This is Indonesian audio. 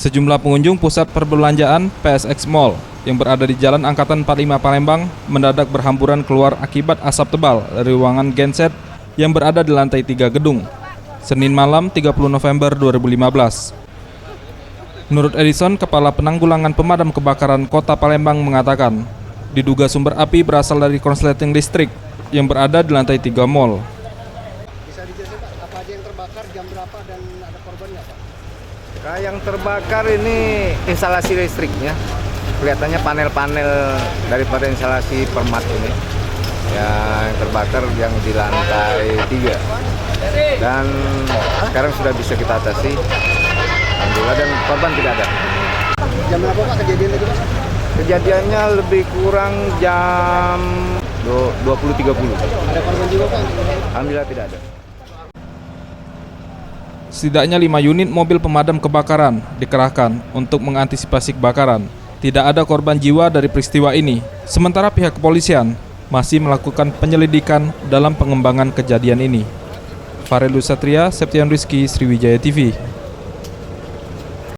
Sejumlah pengunjung pusat perbelanjaan PSX Mall yang berada di Jalan Angkatan 45 Palembang mendadak berhamburan keluar akibat asap tebal dari ruangan genset yang berada di lantai 3 gedung. Senin malam 30 November 2015. Menurut Edison, Kepala Penanggulangan Pemadam Kebakaran Kota Palembang mengatakan, diduga sumber api berasal dari konsleting listrik yang berada di lantai 3 mall. Bisa dijelaskan Pak, apa aja yang terbakar, jam berapa, dan ada korban nggak Pak? Nah, yang terbakar ini instalasi listriknya. Kelihatannya panel-panel daripada instalasi permat ini. Yang terbakar yang di lantai 3. Dan sekarang sudah bisa kita atasi. Alhamdulillah, dan korban tidak ada. Jam berapa Pak kejadian itu Pak? Kejadiannya lebih kurang jam 20.30. Ada korban juga Pak? Alhamdulillah tidak ada. Setidaknya 5 unit mobil pemadam kebakaran dikerahkan untuk mengantisipasi kebakaran. Tidak ada korban jiwa dari peristiwa ini. Sementara pihak kepolisian masih melakukan penyelidikan dalam pengembangan kejadian ini. Farelus Satria, Septian Rizky, Sriwijaya TV.